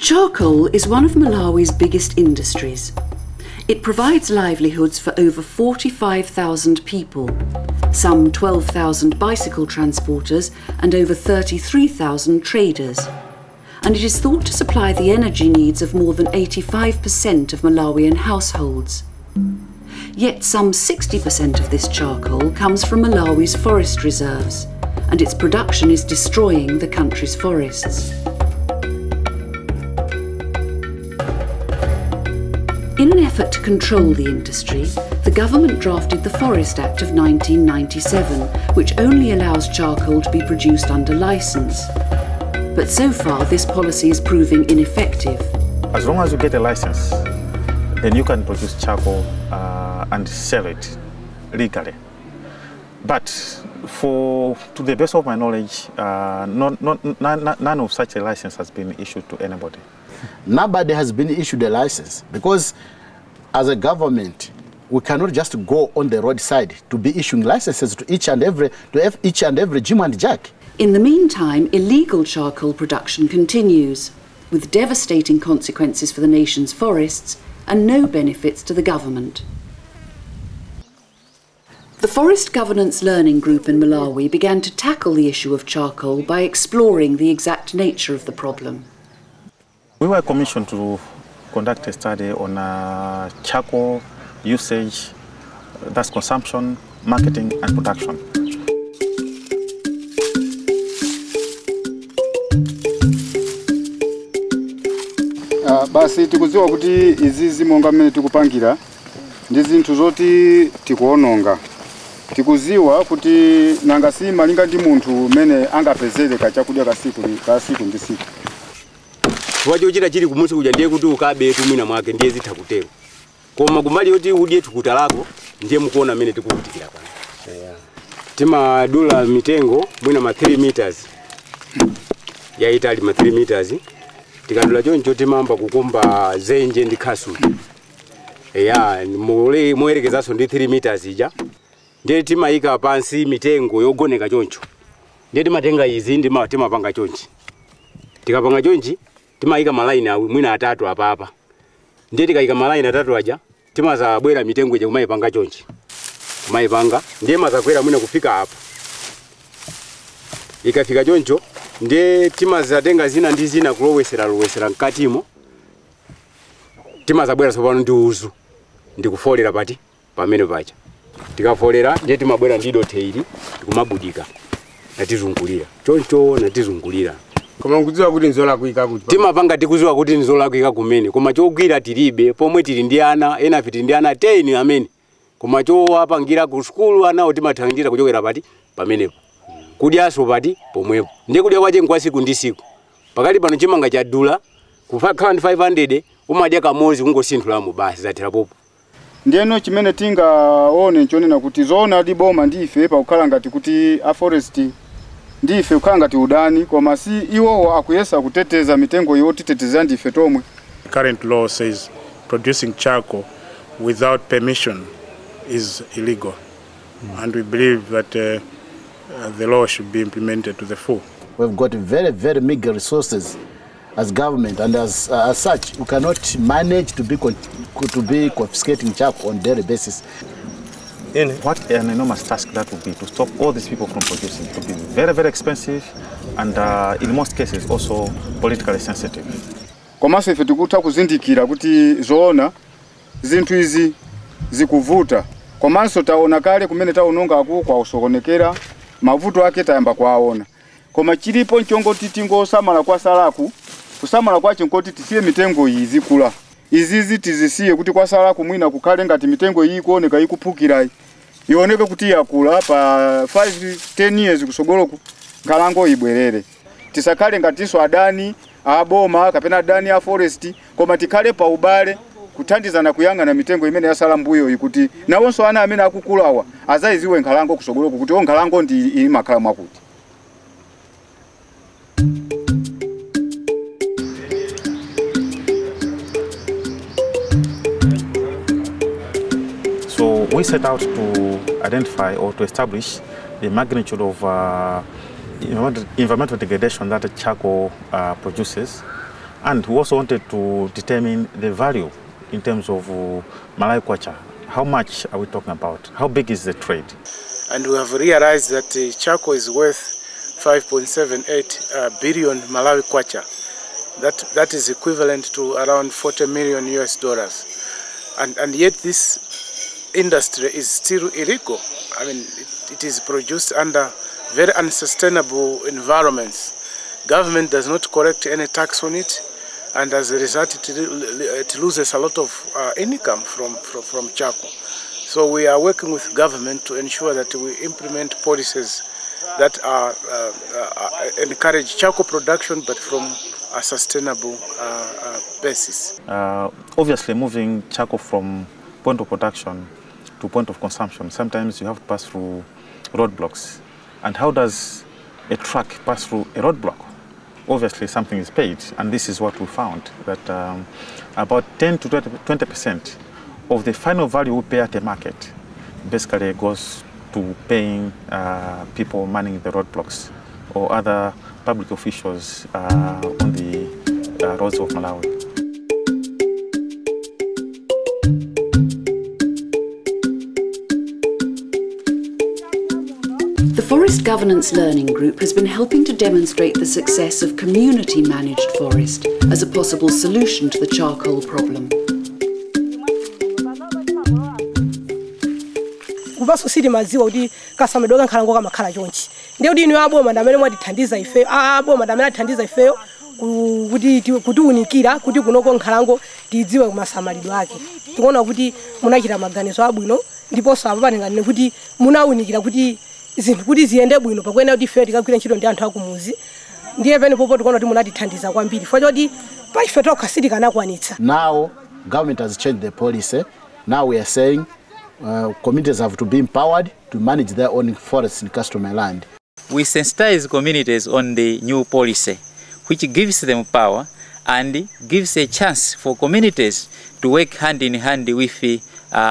Charcoal is one of Malawi's biggest industries. It provides livelihoods for over 45,000 people, some 12,000 bicycle transporters and over 33,000 traders. And it is thought to supply the energy needs of more than 85% of Malawian households. Yet some 60% of this charcoal comes from Malawi's forest reserves, and its production is destroying the country's forests. In an effort to control the industry, the government drafted the Forest Act of 1997, which only allows charcoal to be produced under licence. But so far, this policy is proving ineffective. As long as you get a licence, then you can produce charcoal and sell it legally. But to the best of my knowledge, none of such a licence has been issued to anybody. Nobody has been issued a license because as a government, we cannot just go on the roadside to be issuing licenses to each and every Jim and Jack. In the meantime, illegal charcoal production continues, with devastating consequences for the nation's forests and no benefits to the government. The Forest Governance Learning Group in Malawi began to tackle the issue of charcoal by exploring the exact nature of the problem. We were commissioned to conduct a study on charcoal usage, that's consumption, marketing and production. Basi tikuziwa kuti izizi monga mmene tikupangira ndi zinthu zoti tikuononga. Tikuziwa kuti nanga si malinga ndi munthu mmene angapezere kachakudya kasiku ndi siku. Wachochita chiri kumusi kuja ndiye kuti ukabe tumwina mwake ndiye zitha kutero. Koma kumali yoti udye tukutalako ndiye mukuona mmene tikuvutikira pano. Tima dula mitengo mwina ma 3 meters. Ya itali ma 3 meters. Tikadula choncho timamba kukomba zenje ndi khasuli. Muyerekezaso ndi 3 meters ija. Ndiye timayika pansi mitengo yogoneka choncho. Ndiye timatenga izi ndi timapanga chonchi. Tikapanga chonchi timayika malaini mwina atatu apa. Ndiye tikayika malaini atatu aja timazabwera mitengo ija kumayipanga chonchi. Kumayipanga ndiye mazakwera mwina kufika apa. Ikafika choncho ndiye timazatenga zina ndi zina kulowesera mkatimo. Timazabwera sopano ndi uzu ndikufolera pati pamene pacha. Tikafolera ndiye timabwera ndi dote ili kumabudika natizungulira choncho natizungulira. Koma nkudziwa kuti nzola kuika kuti timapanga tikuziwa kuti nzola kuika kumene koma chogwira tilibe pomwe tili ndi ana ena fiti ndi ana 10 amene koma chowapangira ku skulu anawo timathangira kuchokera pati pamenepo kudyaso pati pomwepo ndiye kudya kwache nkwasiku ndi siku pakali pano chimanga cha dula ku 500 umadya kamozi kungosinthulamo basi zathera popo. Ndiyeno chimene tingaone nchonena kuti zona di boma ndife pa kukhala ngati kuti a forest ndife kukhala ngati udani koma si iwo akuyesa kuteteza mitengo yoti teteza ndife tomwe. Current law says producing charcoal without permission is illegal, and we believe that the law should be implemented to the full. We've got very, very meager resources as government, and as such, we cannot manage to be confiscating charcoal on a daily basis. What an enormous task that would be to stop all these people from producing. It would be very, very expensive and in most cases also politically sensitive. Komanso ife tikuta kuzindikira kuti zoona zinthu izi zikuvuta. Komanso taona kale kumene taononga aku kwa usokonekera mavuto ake tayamba kwaona. Koma chilipo nchongoti tingosamala kwa salaku kusamala kwache nkoti tisiye mitengo iyi zikula. Izizi tizisiye kuti kwa salaku mwina kukhale ngati mitengo iyi kuoneka ikuphukira ioneke kuti yakula pa 5-10 years kusogoloku nkhalango ibwerere. Tisakale ngatiso adani aboma kapena adani a forest koma tikhale pa ubale kuthandizana kuyang'ana mitengo imene yasala mbuyo ikuti nawonso ana amene akukulawa azayiziwe nkhalango kusogoloku kuti nkhalango ndi imakhala mwakuti. So we set out to identify or to establish the magnitude of environmental degradation that the charcoal produces And we also wanted to determine the value in terms of Malawi kwacha. How much are we talking about? How big is the trade? And we have realized that charcoal is worth 5.78 billion Malawi kwacha. That is equivalent to around $40 million US. And yet this industry is still illegal. I mean, it is produced under very unsustainable environments. Government does not collect any tax on it, and as a result, it loses a lot of income from charcoal. So we are working with government to ensure that we implement policies that encourage charcoal production, but from a sustainable basis. Obviously, moving charcoal from point of production to point of consumption, sometimes you have to pass through roadblocks. And how does a truck pass through a roadblock? Obviously, something is paid, and this is what we found, that about 10 to 20% of the final value we pay at the market basically goes to paying people manning the roadblocks or other public officials on the roads of Malawi. The Forest Governance Learning Group has been helping to demonstrate the success of community-managed forest as a possible solution to the charcoal problem. Kubaso sidi maziwa udi kasamedoga nkhalango kama khala chonchi. Ndiye udi ni aboma ndamene mwatithandiza ife, aboma ndamene atithandiza ife kuti unikira kuti kunoko nkhalango tidziwe kumasamalidwe ake. Tikuona kuti munachita maganizo abwino ndiponso apapanengane kuti munaunikira kuti zinthu kuti ziyende bwino pakwena kuti ife tikagwira ntchito ndi anthu akumuzi. Ndiye pene popo tikuona kuti munatithandiza kwambiri. Chifukwa choti pa ife tokha sitikanakwaniritsa. Now government has changed the policy. Now we are saying communities have to be empowered to manage their own forests and customary land. We sensitize communities on the new policy, which gives them power and gives a chance for communities to work hand in hand with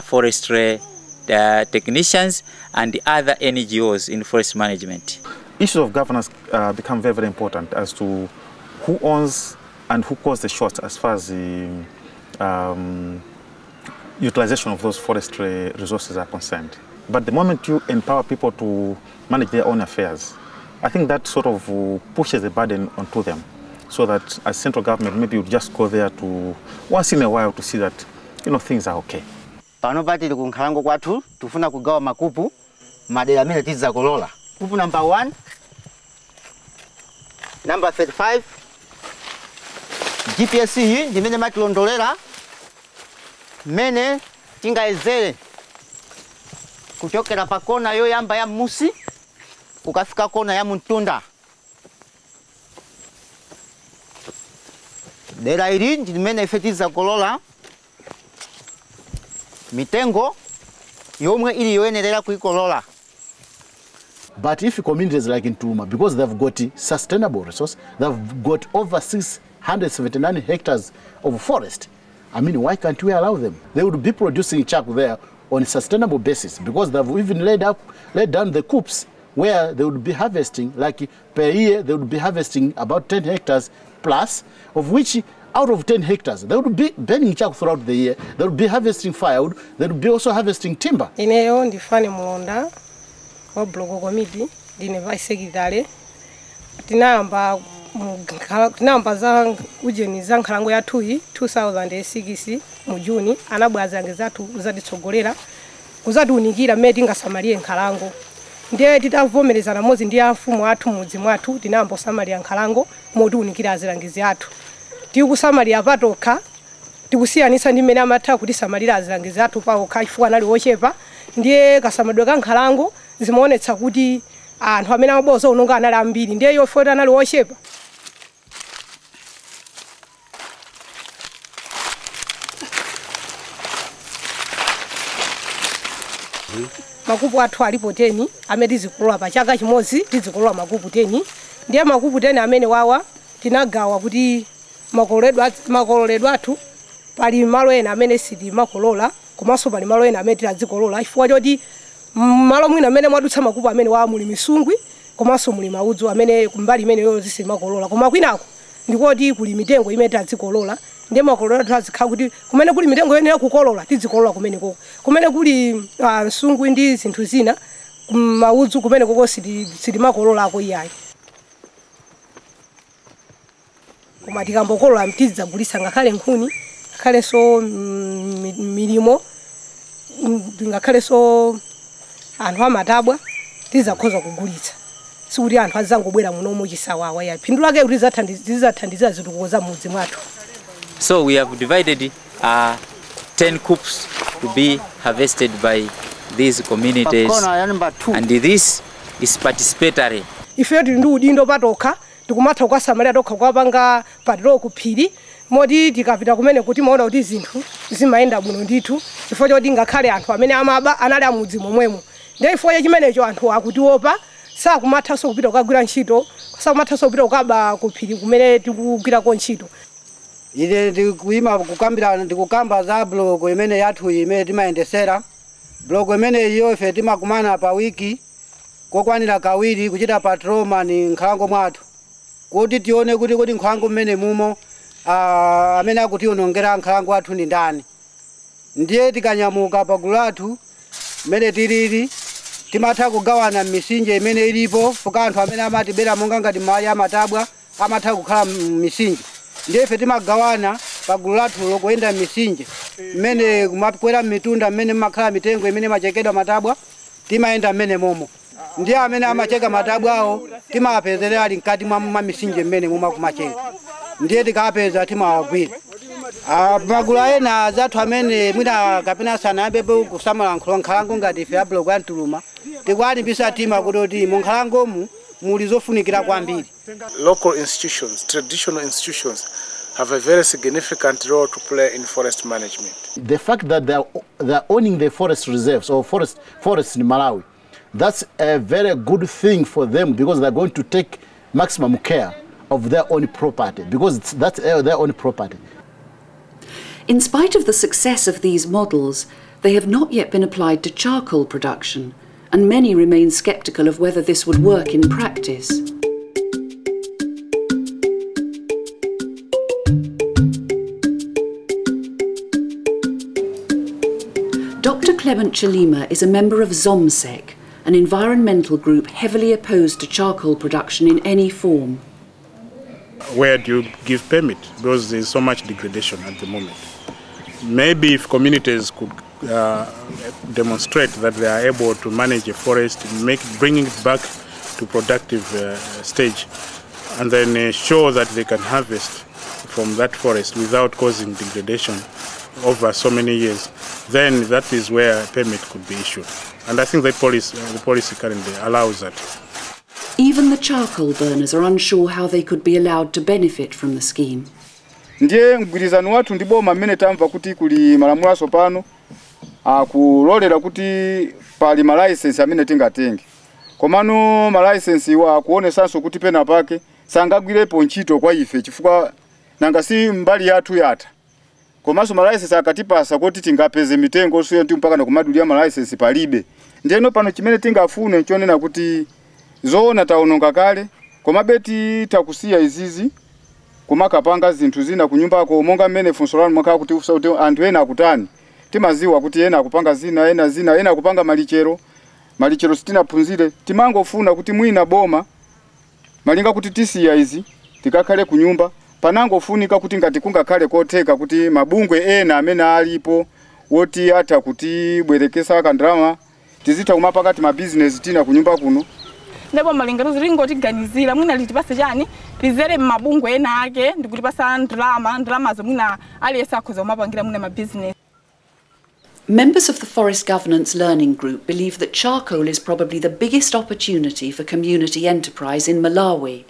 forestry technicians and other NGOs in forest management. Issues of governance become very, very important as to who owns and who calls the shots as far as the utilization of those forestry resources are concerned. But the moment you empower people to manage their own affairs, I think that sort of pushes the burden onto them, so that as central government, maybe you just go there to once in a while to see that, you know, things are okay. Pano patili ku nkhalango kwathu tufuna kugawa makupu madera amene tiza kolola. Kupu number 1, number 35. GPS hii ndimene matilondolera mene tingaezere kuchokera pa kona yoyamba ya Musi kukafika kona ya Mtunda. Dera ili ndimene ife tiza kolola mitengo yomwe ili yoyenerera kuikolola. But if communities like in Tuma, because they've got sustainable resource, they've got over 679 hectares of forest. I mean, why can't we allow them? They would be producing charcoal there on a sustainable basis, because they've even laid down the coops where they would be harvesting, like per year, they would be harvesting about 10 hectares plus, of which out of 10 hectares, they would be burning charcoal throughout the year. They would be harvesting firewood. They would be also harvesting timber. Ineyo ndifane mulonda wa blogo komiti ndine vice secretary. Tinamba za ujeni za nkhalango ya 2006 mu Juni anabwazange zatu zaditsogolera kuzatiunikira mmene tingasamalie nkhalango. Ndiye titavomerezana mozi ndi afumu athu mudzi mwathu tinamba osamalia nkhalango motiunikira azilangizi athu. Tikusamalira patokha tikusiyanisa ndi mmene amatha kuti samalira azilangizi athu paokha chifukwa anali ochepa. Ndiye kasamadwe ka nkhalango zimaonetsa kuti anthu amene amaboza unonga anali ambiri ndiye yofota anali ochepa. Makupu athu alipo 10 amene tizikolola pa chaka chimodzi tizikolola makupu 10. Ndiye makupu 10 amene wawa tinagawa kuti makololedwa athu pali malo ena amene siti makolola komanso pali malo ena amene tizikolola chifukwa choti malo mwina amene mwadutsa makupu amene wa muli misungwi komanso muli maudzu amene kumbali imene yo zisi makolola koma kwinako ndikoti kuli mitengo imene tazikolola ndiye makolola tazikhala kuti kumene kuli mitengo yenera kukolola tizikolola kumeneko kumene kuli nsungu ndi zinthu zina maudzu kumene koko sili makolola ako iyayi koma tikambokolola mtizagulisa ngakhale nkhuni ngakhale so milimo ngakhale so anthu amatabwa tizakhoza kugulitsa sikuti anthu azangobwera muno muchisawawa ya phindu lake kuti zizathandiza zitukukoza mudzi mwathu. So we have divided 10 coops to be harvested by these communities, and this is participatory. Ife tili ndi udindo patokha tikumatha kukasamalira tokha kwapanga patiro kuphiri moti tikapita kumene kuti maona kuti zinthu zimayenda bwino ndithu chifukwa choti ngakhale anthu amene amaba anali amudzi momwemo ndiye chifukwa chimenecho anthu akutiopa sakumathanso kupita kukagwira ntchito sakumathanso kupita kukaba kuphiri kumene tikugwirako ntchito. Ine ndikukamba za blogo imene yathu imene timayendesera. Blogo imene iyo ife timakumana pa wiki kokwanira kawiri kuchita patrol ni nkhalango mwathu kuti tione kuti nkhalango mmene mumo amene akutionongera nkhalango athu ni ndani. Ndiye tikanyamuka pa gulu lathu mmene tilili timatha kugawana misinje imene ilipo fuka anthu amene amatibera monga ngati mali amatabwa amatha kukhala misinje. Ndiye ife timagawana pa gulu lathu lokuyenda misinje mmene kumakwera mitunda mmene makhala mitengo imene machekedwa matabwa timayenda mmene momo. Ndiye amene amacheka matabwa awo timapezera ali mkati mwa misinje mmene muma kumacheka. Ndiye tikapeza timawagwira. Magulu ena zathu amene mwina kapena sana abepo kusamala nkhalango ngati ife ablo kwa ntuluma tikwalimbisa tima kuti mu nkhalangomu muli zofunikira kwambiri. Local institutions, traditional institutions have a very significant role to play in forest management. The fact that they're owning the forest reserves or forests in Malawi, that's a very good thing for them because they're going to take maximum care of their own property because that's their own property. In spite of the success of these models, they have not yet been applied to charcoal production, and many remain sceptical of whether this would work in practice. Dr. Clement Chilima is a member of ZOMSEC, an environmental group heavily opposed to charcoal production in any form. Where do you give permit? Because there's so much degradation at the moment. Maybe if communities could demonstrate that they are able to manage a forest, bringing it back to productive stage, and then show that they can harvest from that forest without causing degradation over so many years, then that is where a permit could be issued. And I think that the policy currently allows that. Even the charcoal burners are unsure how they could be allowed to benefit from the scheme. Ndiye mgwirizano wathu ndi boma mmene tamva kuti kuli malamulo asopano akulolera kuti pali ma license amene tingatenge. Komano ma license iwa kuonesanso kuti pena pake sangagwirepo ntchito kwa ife chifukwa nanga si mbali yathu yatha. Komanso ma license akatipasa kuti tingapeze mitengo so yonti mpaka nakumadulira ma license palibe. Ndiyeno pano chimene tingafune nchonena kuti zoona taononga kale komabe takusiya izizi kumakapanga zinthu zina kunyumbako monga mmene funso lanu mwaka kuti usaute anthu ena akutani timaziwa kuti ena akupanga ena akupanga malichero sitinaphunzire timangofuna kuti mwina boma malinga kuti tisiya izi tikakhale kunyumba panangofunika kuti ngati kungakhale kotheka kuti mabungwe ena amene alipo woti atha kuti bwerekesa kandrama tizita kumapakati ma business tina kunyumba kuno. Ndipo malingano ziringotiganizira mwina litipase chani lizere mabungwe ena ake ndikutipasa ndrama zomwina aliyesa akhoza kumapangira mwina ma business. Members of the Forest Governance Learning Group believe that charcoal is probably the biggest opportunity for community enterprise in Malawi,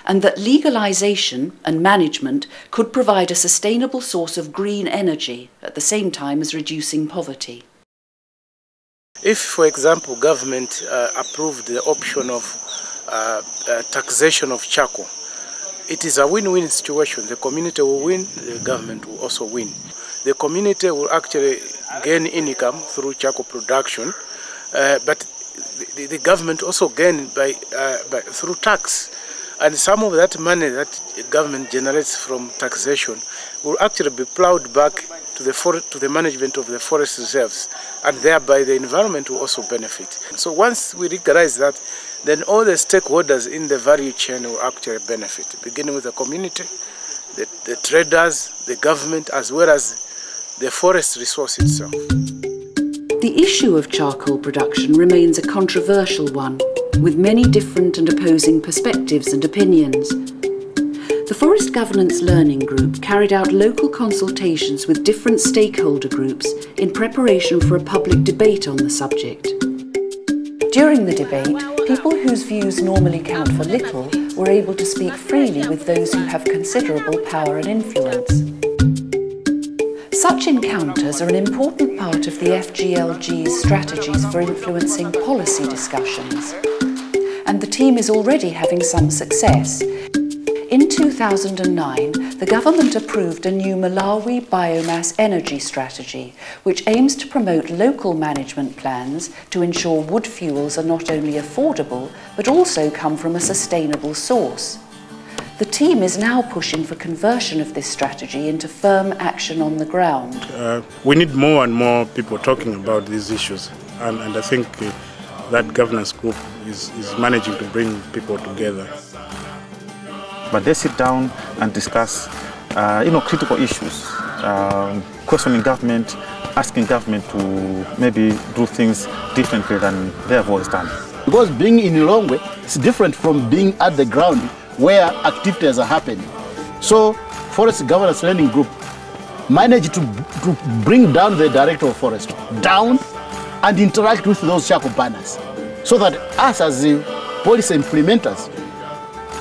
and that legalisation and management could provide a sustainable source of green energy at the same time as reducing poverty. If, for example, government approved the option of taxation of charcoal, it is a win-win situation. The community will win, the government will also win. The community will actually gain income through charcoal production, but the government also gain through tax. And some of that money that government generates from taxation will actually be plowed back to the management of the forest reserves, and thereby the environment will also benefit. So once we legalize that, then all the stakeholders in the value chain will actually benefit, beginning with the community, the traders, the government, as well as the forest resource itself. The issue of charcoal production remains a controversial one, with many different and opposing perspectives and opinions. The Forest Governance Learning Group carried out local consultations with different stakeholder groups in preparation for a public debate on the subject. During the debate, people whose views normally count for little were able to speak freely with those who have considerable power and influence. Such encounters are an important part of the FGLG's strategies for influencing policy discussions, and the team is already having some success. In 2009, the government approved a new Malawi biomass energy strategy, which aims to promote local management plans to ensure wood fuels are not only affordable, but also come from a sustainable source. The team is now pushing for conversion of this strategy into firm action on the ground. We need more and more people talking about these issues, and I think that governance group is managing to bring people together. But they sit down and discuss, critical issues, questioning government, asking government to maybe do things differently than they have always done. Because being in Lilongwe is different from being at the ground where activities are happening. So, Forest Governance Learning Group managed to bring down the Director of Forest down and interact with those charcoal burners, so that us as the policy implementers,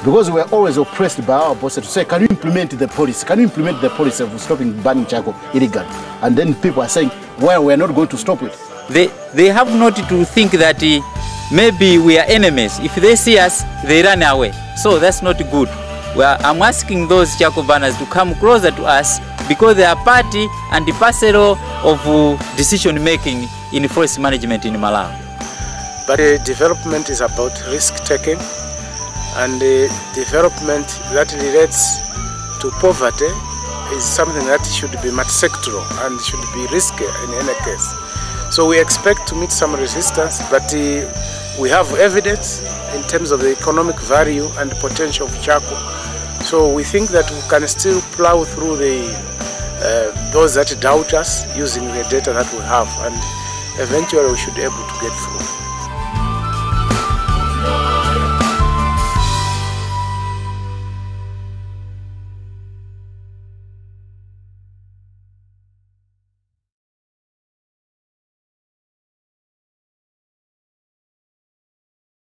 because we are always oppressed by our bosses to say, can you implement the policy? Can you implement the policy of stopping burning charcoal illegally? And then people are saying, well, we are not going to stop it. They have not to think that maybe we are enemies. If they see us, they run away. So that's not good. Well, I'm asking those charcoal burners to come closer to us, because they are party and the parcel of decision making in forest management in Malawi. But development is about risk taking, and development that relates to poverty is something that should be multi-sectoral and should be risky in any case. So we expect to meet some resistance, but we have evidence in terms of the economic value and potential of charcoal. So we think that we can still plow through those that doubt us using the data that we have, and eventually we should be able to get through.